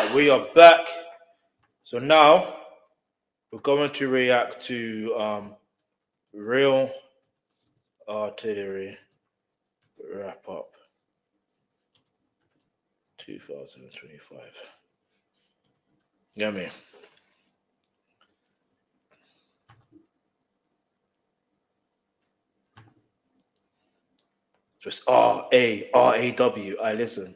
Alright, we are back. So now we're going to react to Real Artillery Wrap Up 2025. Get me? Just R-A-W. I listen.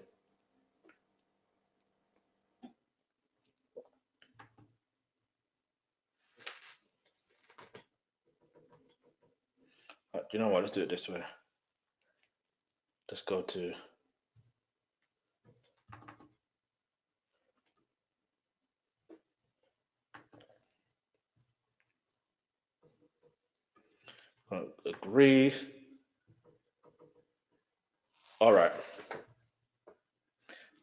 Do you know what? Let's do it this way. Let's go to agree. All right.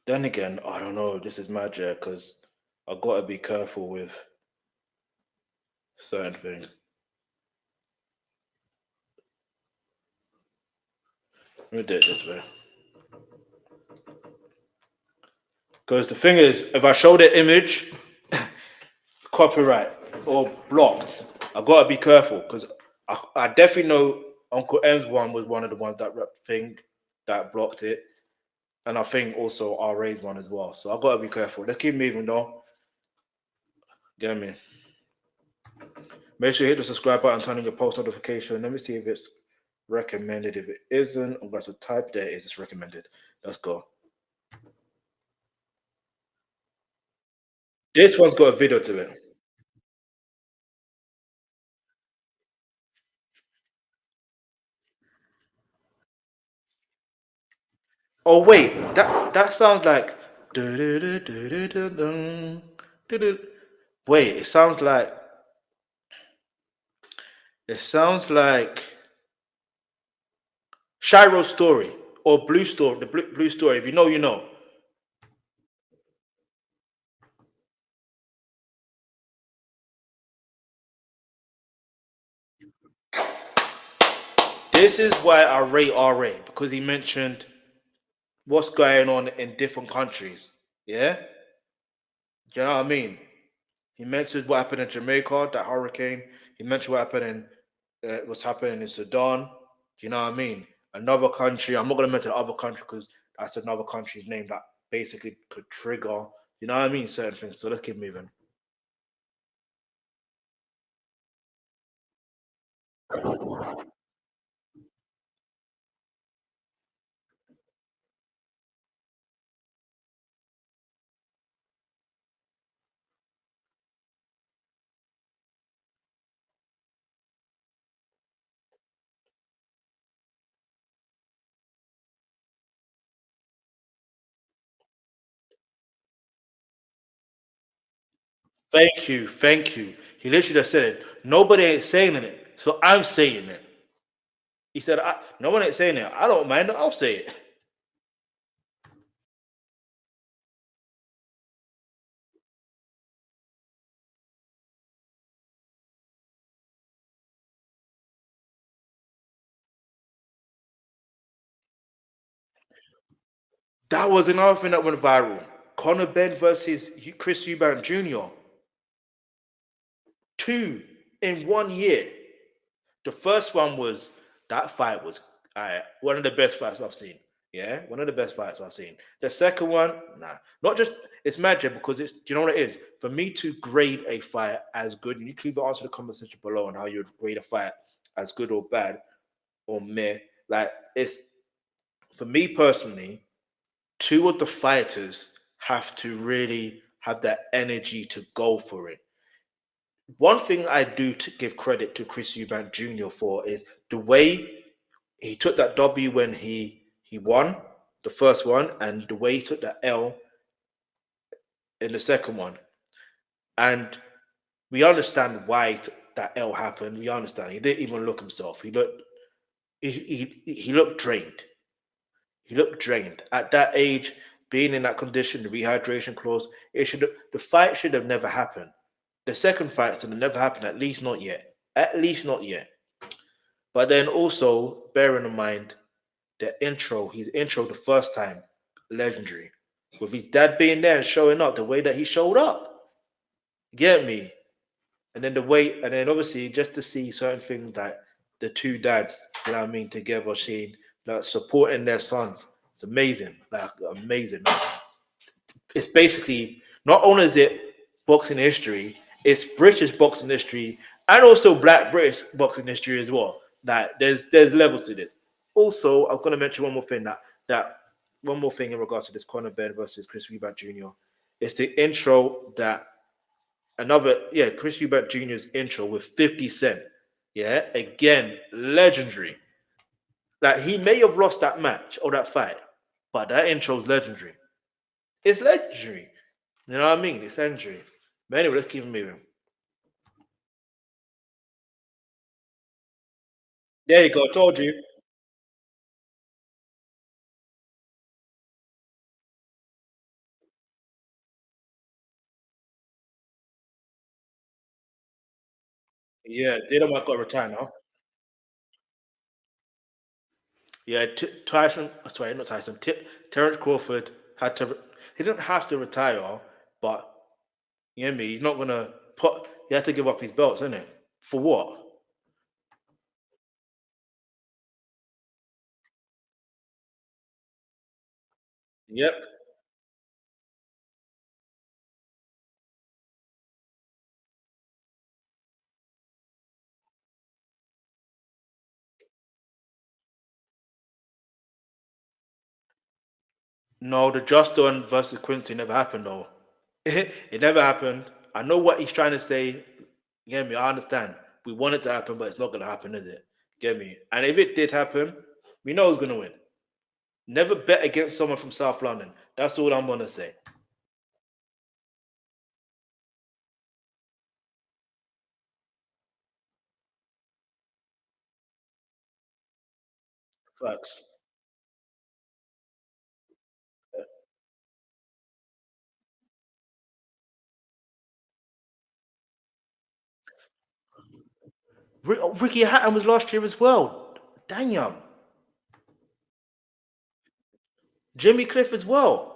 Then again, I don't know. This is magic because I gotta be careful with certain things. Let me do it this way. Because the thing is, if I show the image, copyright or blocked, I gotta be careful because I definitely know Uncle M's one was one of the ones that blocked it, and I think also RA's one as well. So I gotta be careful. Let's keep moving though. Get me? Make sure you hit the subscribe button, turn on your post notification. Let me see if it's recommended. If it isn't, I'm going to type there. It's recommended. Let's go. This one's got a video to it. Oh wait, that sounds like. Wait, it sounds like Shiro's story or Blue Story, the Blue Story. If you know, you know. This is why I rate RA because he mentioned what's going on in different countries. Yeah, do you know what I mean? He mentioned what happened in Jamaica, that hurricane. He mentioned what happened in what's happening in Sudan. Do you know what I mean? Another country. I'm not going to mention the other country because that's another country's name that basically could trigger. You know what I mean? Certain things. So let's keep moving. Thank you, thank you. He literally just said it. Nobody ain't saying it, so I'm saying it. He said, "No one ain't saying it. I don't mind. I'll say it." That was another thing that went viral. Conor Ben versus Chris Eubank Jr. Two in 1 year. The first one was that fight was one of the best fights I've seen. Yeah, one of the best fights I've seen. The second one, nah, not just it's magic because it's. Do you know what it is? For me to grade a fight as good, and you can either answer the comment section below on how you would grade a fight as good or bad or meh. Like it's for me personally, two of the fighters have to really have that energy to go for it. One thing I do to give credit to Chris Eubank Jr. for is the way he took that W when he won the first one, and the way he took that L in the second one. And we understand why that L happened. We understand. He didn't even look himself. He looked drained. He looked drained at that age, being in that condition. The rehydration clause. The fight should have never happened. The second fight should have never happened. At least not yet. At least not yet. But then also bearing in mind the intro, his intro the first time, legendary. with his dad being there and showing up the way that he showed up. Get me? And then the way, and then obviously just to see certain things like the two dads, you know what I mean, together, like supporting their sons. It's amazing, like amazing. It's basically not only is it boxing history, it's British boxing history and also Black British boxing history as well. Like there's levels to this. Also, I'm gonna mention one more thing that one more thing in regards to this Conor Ben versus Chris Eubank Jr. It's the intro that Chris Eubank Jr.'s intro with 50 Cent. Yeah, again, legendary. Like he may have lost that match or that fight, but that intro is legendary. It's legendary. You know what I mean? It's legendary. But anyway, let's keep it moving. There you go. Told you. Yeah, they don't want to retire now. Yeah, Tyson. Sorry, not Tyson. Terrence Crawford had to. He didn't have to retire, but you know me. He's not gonna put. He had to give up his belts, isn't it? For what? Yep. No, the Justin versus Quincy never happened though. It never happened. I know what he's trying to say. Get me? I understand. We want it to happen, but it's not gonna happen, is it? Get me? And if it did happen, we know who's gonna win. Never bet against someone from South London. That's all I'm gonna say. Facts. Ricky Hatton was last year as well. Damn. Jimmy Cliff as well.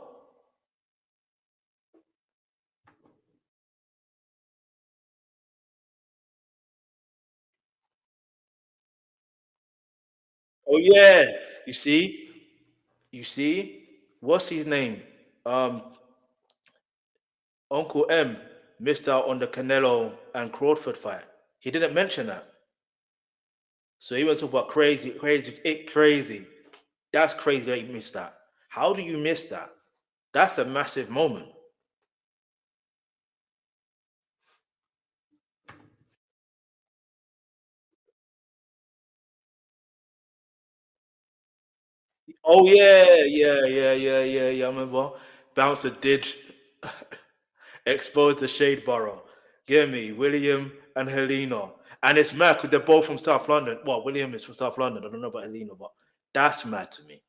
Oh yeah. You see? You see? What's his name? Um, Uncle M missed out on the Canelo and Crawford fight. He didn't mention that. So he went to about crazy. That's crazy that you missed that. How do you miss that? That's a massive moment. Oh yeah. I remember Bouncer did expose the Shade Borough. Get me, William and Helena. And it's mad because they're both from South London. Well, William is from South London. I don't know about Helena, but that's mad to me.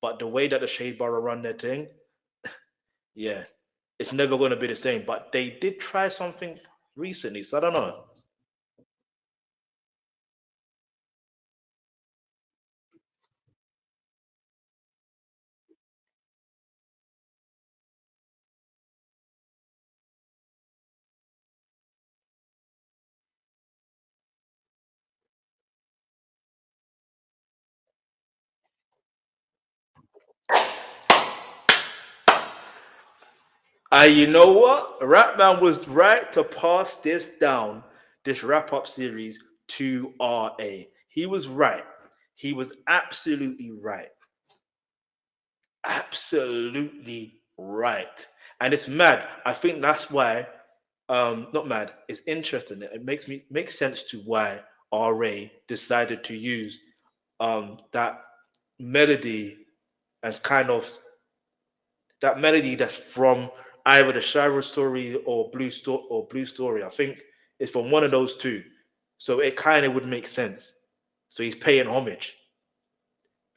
But the way that the Shade Borough run their thing, yeah, it's never going to be the same. But they did try something recently, so I don't know. And you know what? Rapman was right to pass this down, this wrap up series to RA. He was right. He was absolutely right. Absolutely right. And it's mad. I think that's why, not mad, it's interesting. It makes sense to why RA decided to use that melody and kind of that melody that's from either the Shira story or Blue Story. I think it's from one of those two. So it kind of would make sense. So he's paying homage.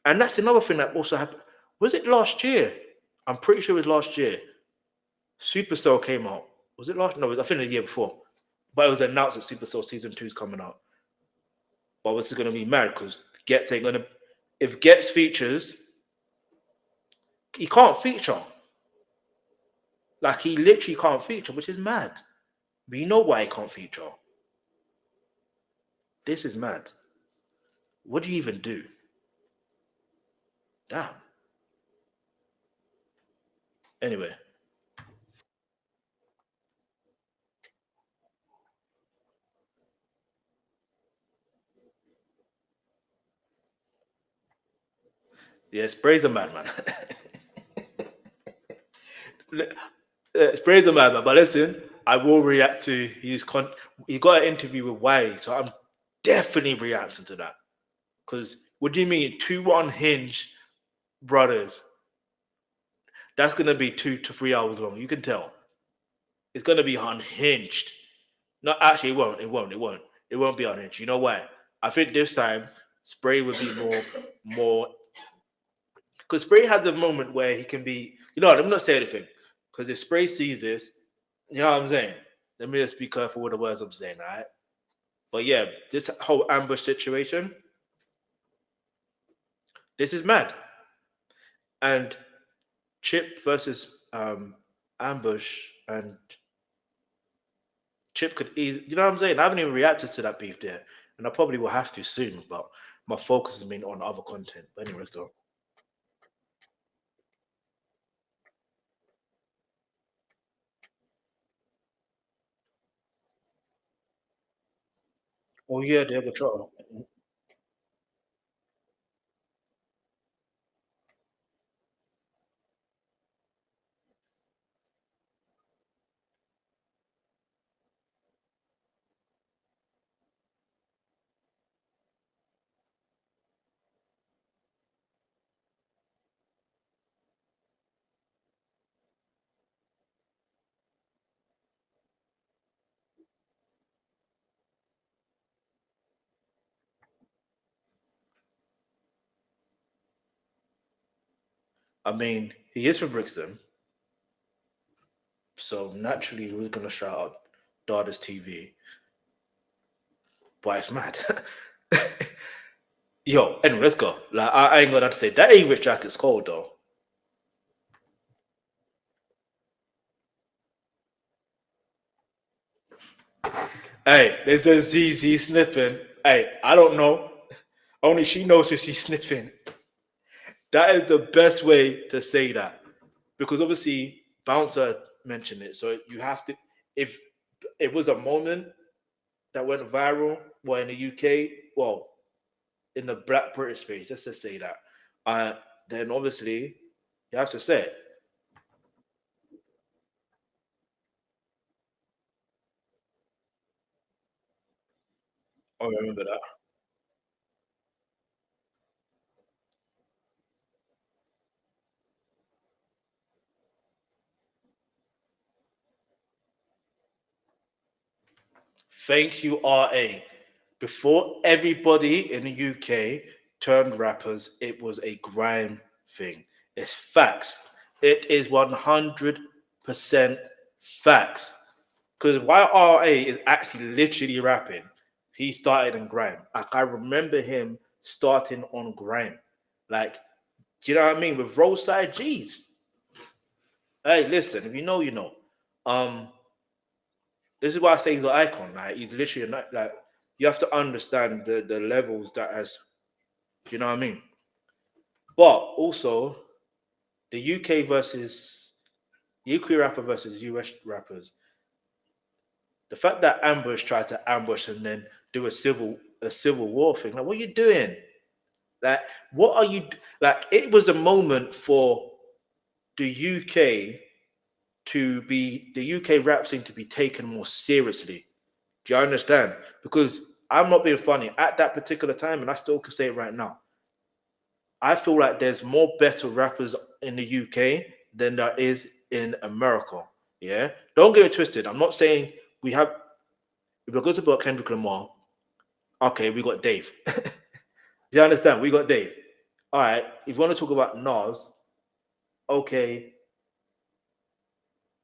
And that's another thing that also happened. Was it last year? I'm pretty sure it was last year. Supercell came out. Was it last? No, I think the year before. But it was announced that Supercell season 2 is coming out. But was it going to be mad because Gets ain't going to. If Gets features, he can't feature. Like he literally can't feature, which is mad. But you know why he can't feature? This is mad. What do you even do? Damn. Anyway, yeah, Spray's a madman. Spray's a madman. But listen, I will react to he got an interview with Wiley, so I'm definitely reacting to that. Because what do you mean two unhinged brothers? That's gonna be 2 to 3 hours long. You can tell it's gonna be unhinged. No, actually, it won't. It won't. It won't. It won't be unhinged. You know why? I think this time Spray would be more because Spray had the moment where he can be. You know, what, let me not say anything because if Spray sees this, you know what I'm saying. Let me just be careful with the words I'm saying, all right? But yeah, this whole ambush situation, this is mad. And Chip versus ambush and Chip could easily, you know what I'm saying? I haven't even reacted to that beef there, and I probably will have to soon. But my focus has been on other content. But anyway, let's go. Oh yeah, the other trial. I mean, he is from Brixton, so naturally he was gonna shout out Daughters TV. But it's mad. Yo, anyway, let's go. Like I ain't gonna have to say that English jacket's cold though. Hey, there's a ZZ sniffing. Hey, I don't know. Only she knows who she's sniffing. That is the best way to say that. Because obviously, Bouncer mentioned it. So you have to, if it was a moment that went viral, well, in the UK, well, in the Black British space, just to say that, uh, then obviously you have to say it. I remember that. Thank you, RA. Before everybody in the UK turned rappers, it was a grime thing. It's facts. It is 100% facts. Because while RA is actually literally rapping, he started in grime. Like I remember him starting on grime. Like, do you know what I mean? With roadside G's. Hey, listen, if you know, you know. Um, this is why I say he's an icon. Like he's literally like you have to understand the levels that has. Do you know what I mean? But also the UK versus UK rapper versus US rappers. The fact that Ambush tried to ambush and then do a civil war thing. Like, what are you doing? Like, what are you like? It was a moment for the UK to be the UK rap scene to be taken more seriously. Do you understand? Because I'm not being funny. At that particular time, and I still can say it right now, I feel like there's more better rappers in the UK than there is in America. Yeah. Don't get it twisted. I'm not saying we have if we're going to put Kendrick Lamar, okay, we got Dave. Do you understand? We got Dave. All right. If you want to talk about Nas, okay,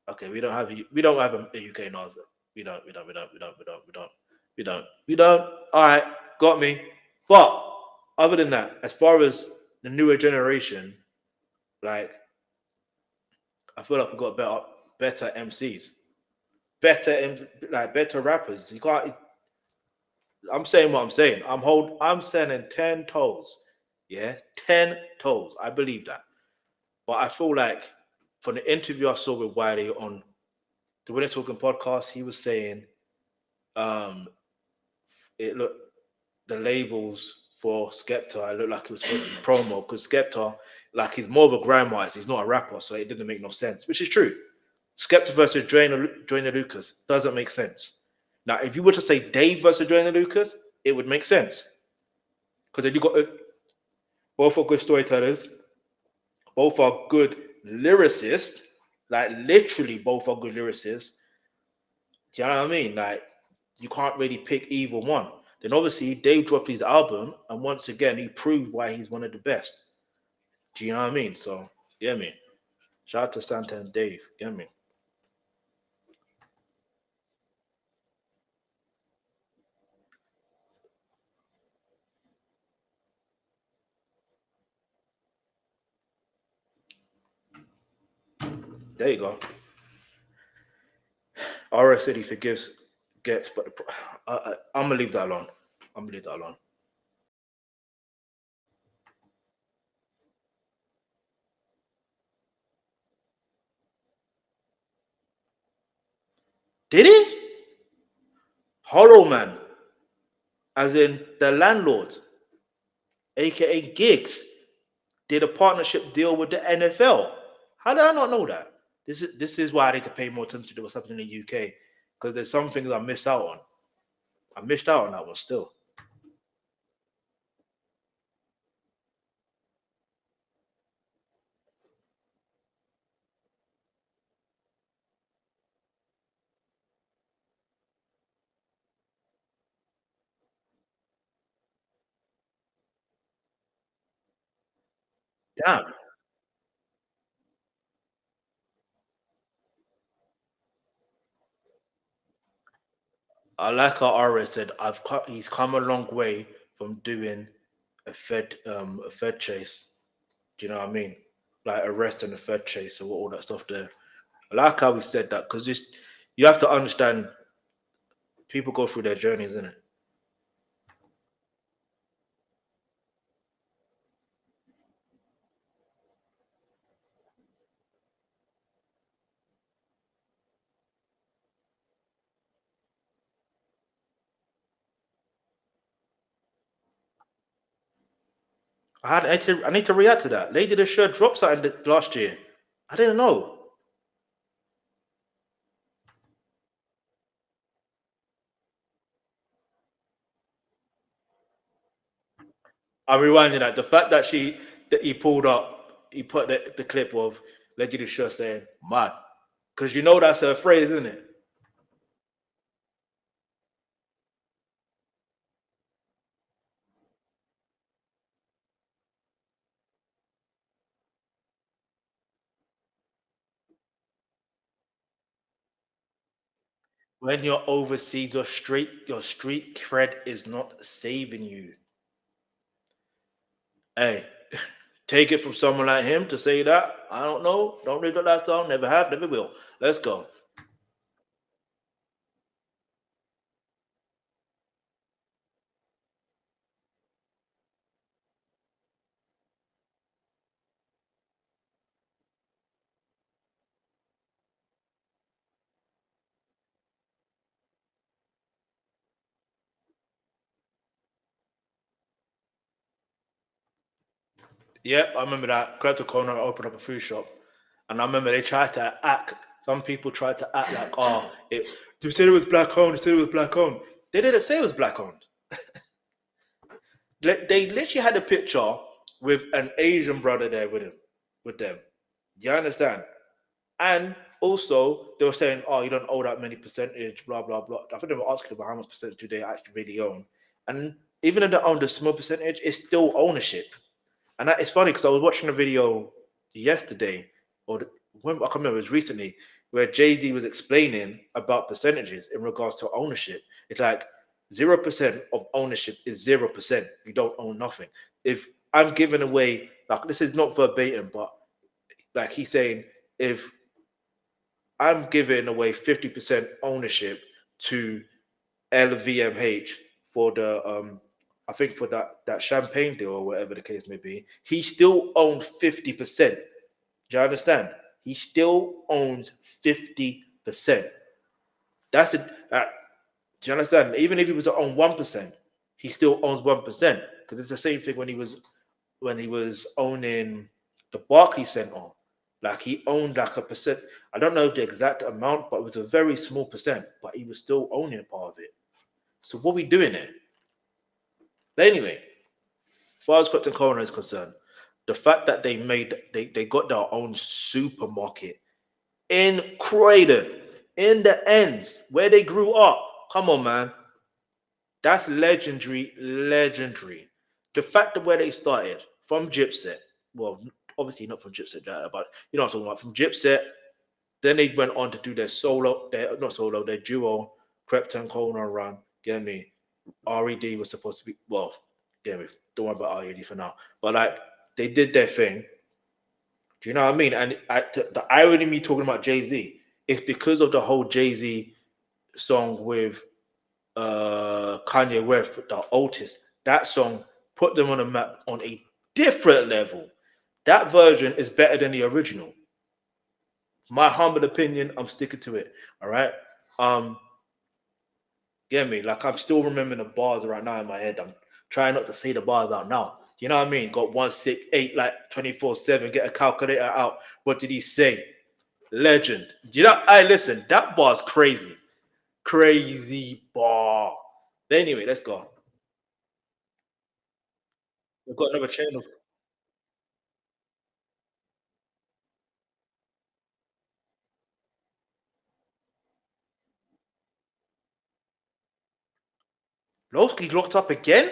okay, we don't have a UK Nas. We don't. All right, got me. But other than that, as far as the newer generation, like I feel like we got better MCs, better rappers. You can't. I'm saying what I'm saying. I'm sending 10 toes. Yeah, 10 toes. I believe that. But I feel like from the interview I saw with Wiley on the Winner Talking podcast, he was saying um it looked the labels for Skepta, it looked like it was supposed to be promo because Skepta, like he's more of a grime artist, he's not a rapper, so it didn't make no sense, which is true. Skepta versus Joyner Lucas doesn't make sense. Now, if you were to say Dave versus Joyner Lucas, it would make sense. Because then you got both are good storytellers, both are good lyricists, like literally both are good lyricists. Do you know what I mean? Like you can't really pick either one. Then obviously Dave dropped his album, and once again he proved why he's one of the best. Do you know what I mean? So yeah, me. Shout out to Santa and Dave. Get me. There you go. RS said he forgives, gets, but I'm gonna leave that alone. I'm gonna leave that alone. Did he? Hollow Man, as in the landlord, aka Gigs, did a partnership deal with the NFL. How did I not know that? This is why I need to pay more attention to what's happening in the UK because there's some things I missed out on. I missed out on that one still. Damn. I like how Aura said he's come a long way from doing a Fed chase. Do you know what I mean? Like arrest and a Fed chase or all that stuff there. I like how he said that because just you have to understand people go through their journeys, isn't it? I need to react to that. Lady the shirt dropped something last year. I didn't know. I rewinded that. The fact that he pulled up, he put the clip of Lady the shirt saying "mad," because you know that's her phrase, isn't it? When you're overseas, your street cred is not saving you. Hey, take it from someone like him to say that. I don't know. Don't read the last song. Never have. Never will. Let's go. Yep, I remember that. Grabbed a corner, opened up a food shop, and I remember they tried to act. Some people tried to act like, "Oh, you said it was black owned. You said it was black owned." They didn't say it was black owned. They literally had a picture with an Asian brother there with them. You understand? And also, they were saying, "Oh, you don't owe that many percentage." Blah blah blah. I think they were asking about how much percentage do they actually really own, and even if they own the small percentage, it's still ownership. And that is funny because I was watching a video yesterday, when I can't remember, it was recently, where Jay Z was explaining about percentages in regards to ownership. It's like 0% of ownership is 0%. You don't own nothing. If I'm giving away, like this is not verbatim, but like he's saying, if I'm giving away 50% ownership to LVMH for the I think for that champagne deal or whatever the case may be. He still owned 50%. Do you understand? He still owns 50%. That's it. Do you understand? Even if he was on 1%, he still owns 1% because it's the same thing when he was owning the Barclays Center. Like he owned like a percent. I don't know the exact amount, but it was a very small percent. But he was still owning a part of it. So what we doing there? But anyway, as far as Krypton Corner is concerned, the fact that they got their own supermarket in Croydon, in the ends where they grew up. Come on, man. That's legendary, legendary. The fact that where they started from Gypset, well, obviously not from Gypset, but you know what I'm talking about, from Gypset, then they went on to do their duo, Krypton Corner run. Get me? RED was supposed to be, well, get me? Don't worry about RED for now. But like, they did their thing. Do you know what I mean? And the irony of me talking about Jay-Z is because of the whole Jay-Z song with Kanye West, the Otis. That song put them on a map on a different level. That version is better than the original. My humble opinion, I'm sticking to it. All right. Get me? Like I'm still remembering the bars right now in my head. I'm trying not to say the bars out now. You know what I mean? Got 168 like 24/7. Get a calculator out. What did he say? Legend. You know, I listen. That bar's crazy, crazy bar. But anyway, let's go. We've got another channel. Lowski locked up again?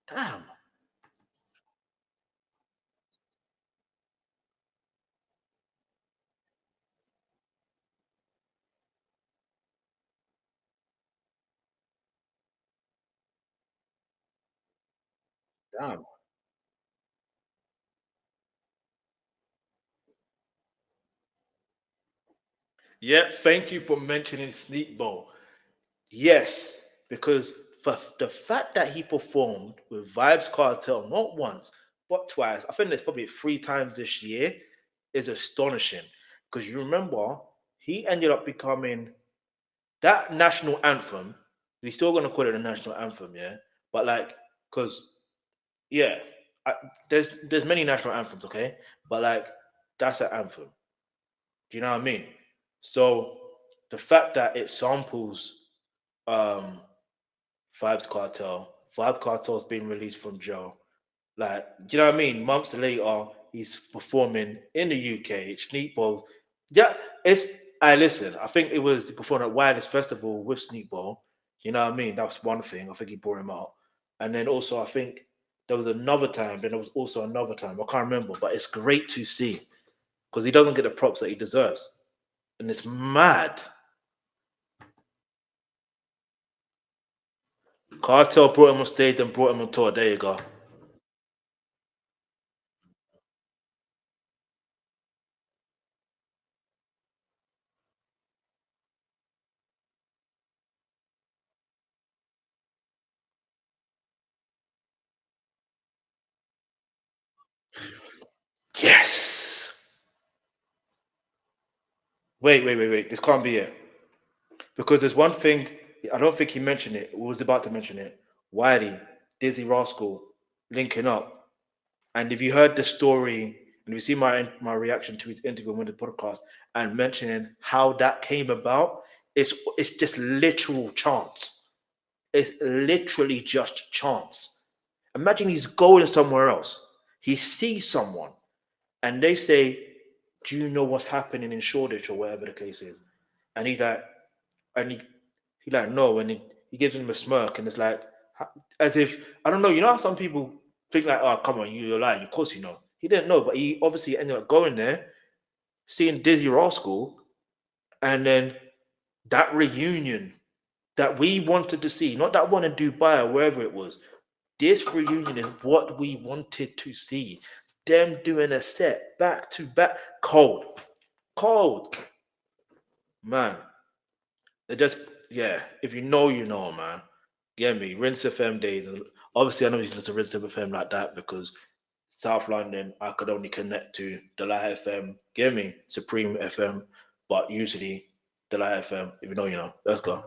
Damn. Damn. Yeah, thank you for mentioning Sneak Bowl. Yes, because for the fact that he performed with Vibes Cartel not once but twice, I think there's probably 3 times this year, is astonishing. Because you remember, he ended up becoming that national anthem. We're still gonna call it a national anthem, yeah. But like, because yeah, there's many national anthems, okay. But like, that's an anthem. Do you know what I mean? So the fact that it samples um Vibes Cartel. Vibe Cartel's been released from jail. Like, do you know what I mean? Months later, he's performing in the UK. Sneakball. Yeah, it's I listen. I think it was performing at Wireless Festival with Sneakball. You know what I mean? That's one thing. I think he brought him out. And then also I think there was another time, then there was also another time. I can't remember, but it's great to see because he doesn't get the props that he deserves. And it's mad. Cartel brought him on stage and brought him on tour. There you go. Yes. Wait. This can't be it. Because there's one thing, I don't think he mentioned it, or was about to mention it. Wiley, Dizzy Rascal linking up. And if you heard the story, and you see my reaction to his interview with the podcast and mentioning how that came about, it's just literal chance. It's literally just chance. Imagine he's going somewhere else. He sees someone and they say, do you know what's happening in Shoreditch or whatever the case is? And he like, and he like no, and he gives him a smirk, and it's like as if I don't know. You know how some people think like, oh come on, you're lying. Of course you know. He didn't know, but he obviously ended up going there, seeing Dizzy Rascal, and then that reunion that we wanted to see, not that one in Dubai or wherever it was. This reunion is what we wanted to see. Them doing a set back to back, cold. Cold, man. They just, yeah. If you know, you know, man. Get me? Rinse FM days, and obviously I know you listen to Rinse FM like that because South London, I could only connect to Delight FM, get me? Supreme FM, but usually Delight FM. If you know, you know. Let's go.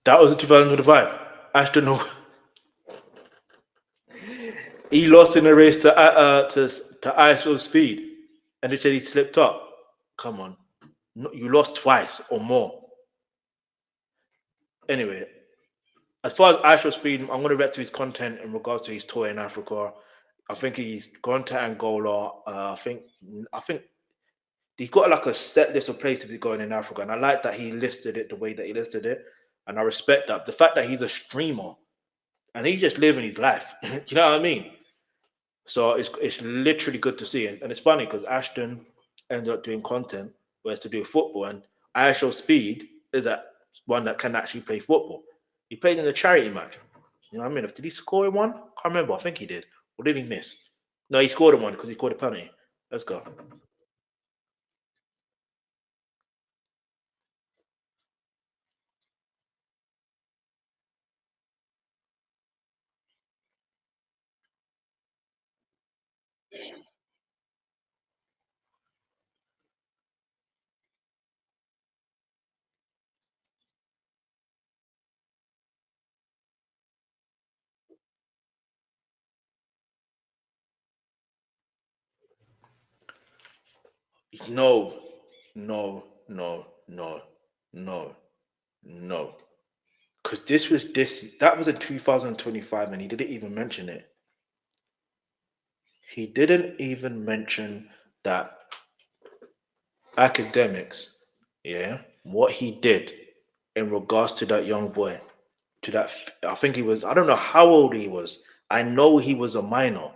That was in 2025. Astronaut, he lost in the race to ISO speed, and they said he slipped up. Come on, no, you lost twice or more. Anyway, as far as ISO speed, I'm going to react to his content in regards to his tour in Africa. I think he's gone to Angola. I think he's got like a set list of places he's going in Africa, and I like that he listed it the way that he listed it, and I respect that. The fact that he's a streamer and he's just living his life, you know what I mean? So it's literally good to see, and it's funny because Ashton ended up doing content where it's to do with football, and ISO Speed is that one that can actually play football. He played in a charity match. You know what I mean? Did he score in one? Can't remember. I think he did. Or did he miss? No, he scored in one because he scored a penalty. Let's go. No, no, no, no, no, no. Because that was in 2025, and he didn't even mention it. He didn't even mention that academics, yeah, what he did in regards to that young boy, to that, I think he was, I don't know how old he was. I know he was a minor,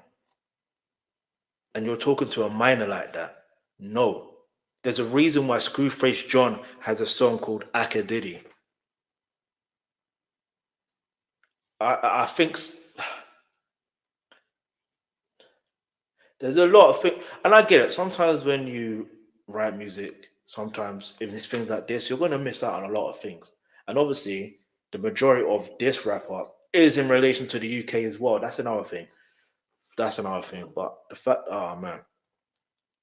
and you're talking to a minor like that. No, there's a reason why Screwface John has a song called Akadidi. I think there's a lot of things, and I get it. Sometimes when you write music, sometimes if it's things like this, you're going to miss out on a lot of things. And obviously, the majority of this wrap up is in relation to the UK as well. That's another thing. That's another thing. But the fact, oh man,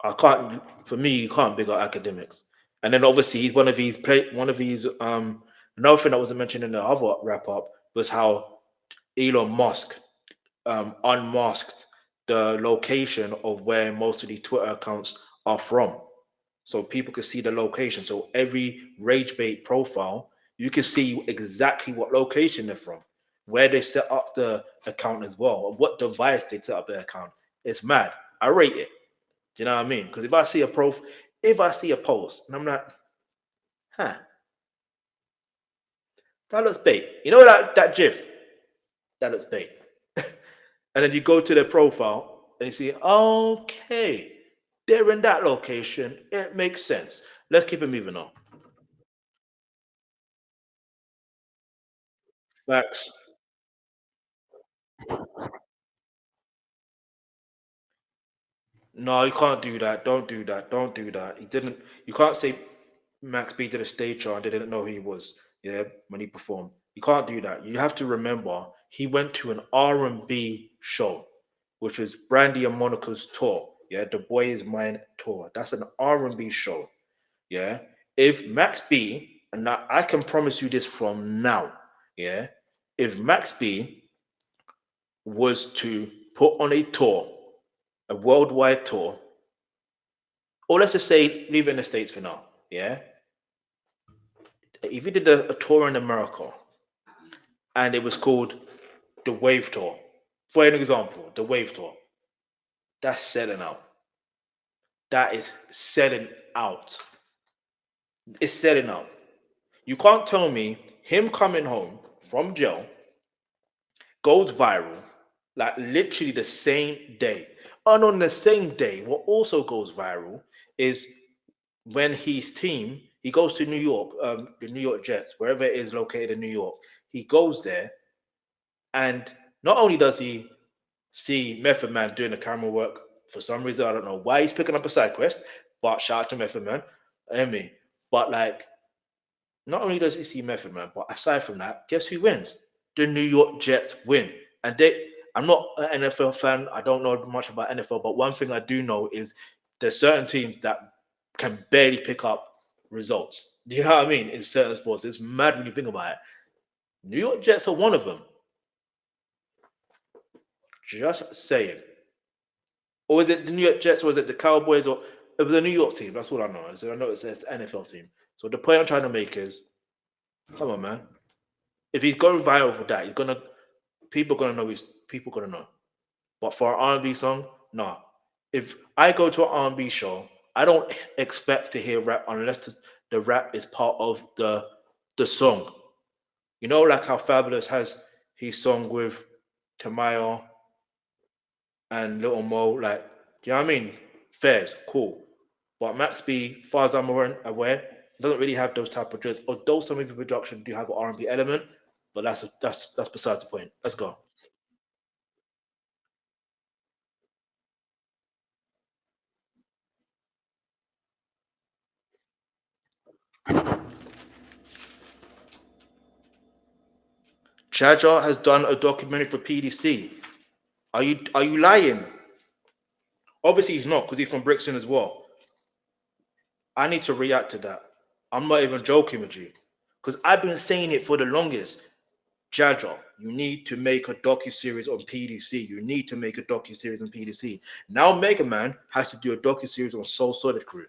I can't. For me, you can't big up academics. And then obviously, he's one of these. Another thing that wasn't mentioned in the other wrap up was how Elon Musk unmasked the location of where most of the Twitter accounts are from. So people can see the location. So every rage bait profile, you can see exactly what location they're from, where they set up the account as well, or what device they set up their account. It's mad. I rate it. Do you know what I mean? Because if I see a post and I'm like, huh, that looks bait. You know that GIF? That looks bait. And then you go to their profile and you see, okay, they're in that location. It makes sense. Let's keep it moving on. Facts. No, you can't do that. Don't do that. Don't do that. He didn't. You can't say Max B did a stage show and they didn't know who he was. Yeah, when he performed, you can't do that. You have to remember he went to an R&B show, which was Brandy and Monica's tour. Yeah, the Boy Is Mine tour. That's an R&B show. Yeah, if Max B, and now I can promise you this from now. Yeah, if Max B was to put on a tour, a worldwide tour, or let's just say leave it in the States for now. Yeah. If he did a tour in America and it was called the Wave Tour, for an example, the Wave Tour, that's selling out. That is selling out. It's selling out. You can't tell me him coming home from jail goes viral, like literally the same day. And on the same day, what also goes viral is when his team He goes to New York, the New York Jets, wherever it is located in New York. He goes there, and not only does he see Method Man doing the camera work, for some reason I don't know why he's picking up a side quest, but shout out to Method Man, Emmy. But like, not only does he see Method Man, but aside from that, guess who wins? The New York Jets win, and they. I'm not an NFL fan. I don't know much about NFL, but one thing I do know is there's certain teams that can barely pick up results. Do you know what I mean? In certain sports, it's mad when you think about it. New York Jets are one of them. Just saying. Or was it the New York Jets, or was it the Cowboys, or it was a New York team? That's what I know. So I know it's an NFL team. So the point I'm trying to make is, come on, man. If he's going viral for that, he's gonna people gonna know. People gonna know. But for an R&B song, nah. If I go to an R&B show, I don't expect to hear rap unless the rap is part of the song. You know, like how Fabulous has his song with Tamayo and Little Mo, like, do you know what I mean? Fairs, cool. But Max B, far as I'm aware, doesn't really have those type of dreads. Although some of the production do have an R&B element, but that's besides the point. Let's go. Chaja has done a documentary for PDC. Are you lying? Obviously he's not because he's from Brixton as well. I need to react to that. I'm not even joking with you because I've been saying it for the longest. Jaja, you need to make a docu series on PDC. You need to make a docu series on PDC. Now Mega Man has to do a docu series on Soul Solid Crew.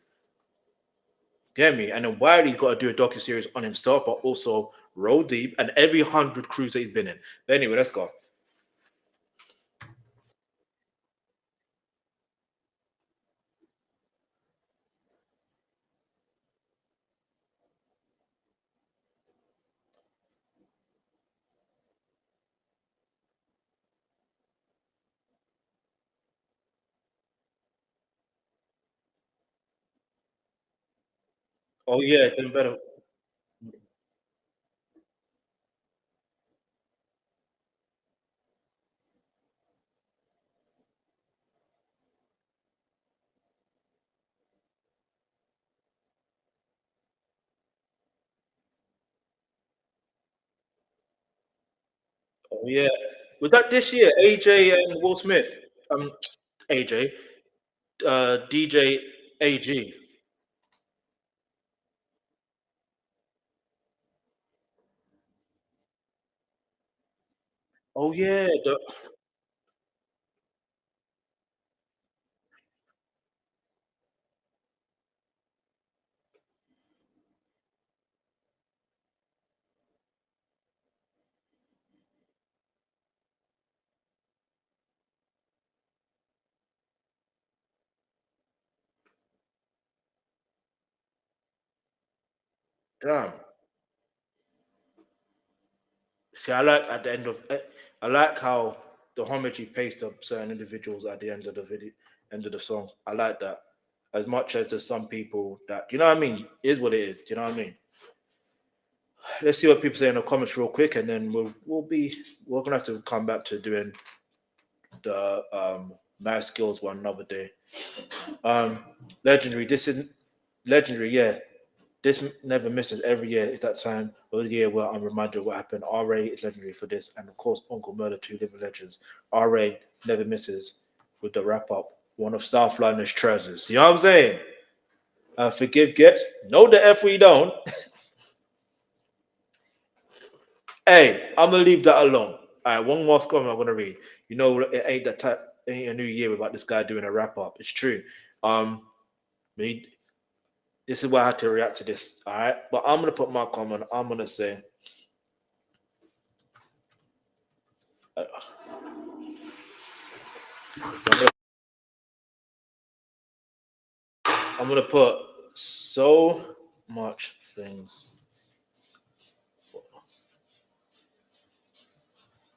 Get me? And then Wiley's got to do a docu series on himself, but also Roll Deep and every 100 crews that he's been in. But anyway, let's go. Oh yeah, then better. Oh yeah, was that this year? AJ and Will Smith. Um, AJ, DJ AG. Oh yeah, damn. See, I like at the end of I like how the homage he pays to certain individuals at the end of the video, end of the song. I like that as much as there's some people that you know what I mean. Is what it is. Do you know what I mean? Let's see what people say in the comments real quick, and then we're gonna have to come back to doing the math skills one another day. Um, legendary. This is legendary. Yeah, this never misses every year. It's that time of the year where I'm reminded of what happened. RA is legendary for this, and of course, Uncle Murder, two living legends. RA never misses with the wrap up. One of South London's treasures. You know what I'm saying? Forgive, get. No, the F we don't. Hey, I'm gonna leave that alone. All right, one more comment I'm gonna read. You know, it ain't that type. Ain't a new year without this guy doing a wrap up. It's true. Um, we this is why I had to react to this. All right, but I'm gonna put my comment. I'm gonna say. Uh, so I'm gonna put so much things.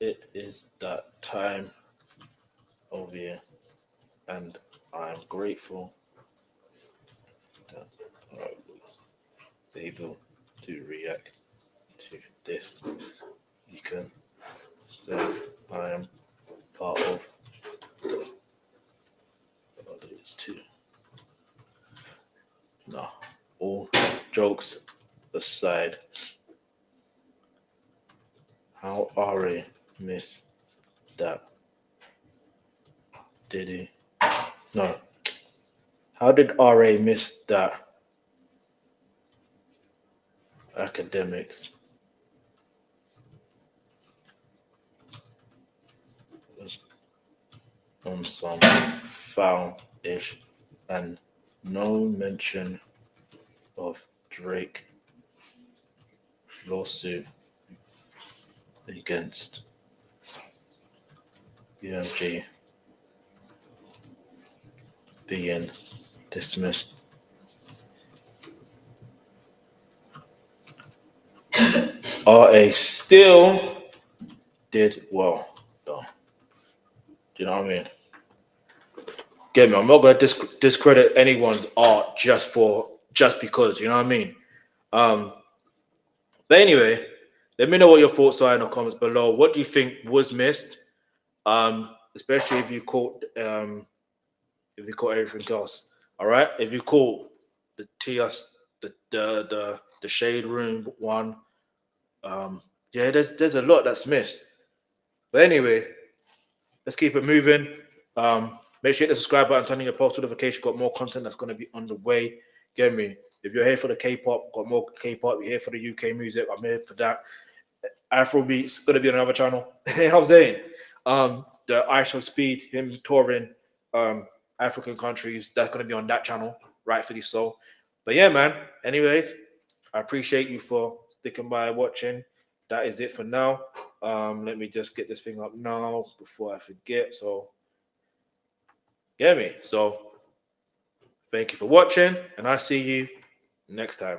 It is that time of year, and I'm grateful that. All right, please. able to react to this, you can say I am part of the others too. No, all jokes aside, how RA miss that? Did he? No. How did RA miss that? Academics was on some foul-ish and no mention of Drake lawsuit against UMG being dismissed. RA still did well, though. Do you know what I mean? Get me? I'm not gonna discredit anyone's art just because. You know what I mean? But anyway, let me know what your thoughts are in the comments below. What do you think was missed? Especially if you caught everything else. All right. If you caught the TS, the shade room one, yeah, there's a lot that's missed. But anyway, let's keep it moving. Make sure you hit the subscribe button, turn on your post notification. Got more content that's going to be on the way. Get me? If you're here for the K-pop, got more K-pop. You're here for the UK music, I'm here for that. Afrobeats going to be on another channel. You know what I'm saying? The I Shall Speed, him touring African countries, that's going to be on that channel, rightfully so. But yeah, man. Anyways, I appreciate you for sticking by watching. That is it for now. Let me just get this thing up now before I forget. So, get me? So, thank you for watching, and I'll see you next time.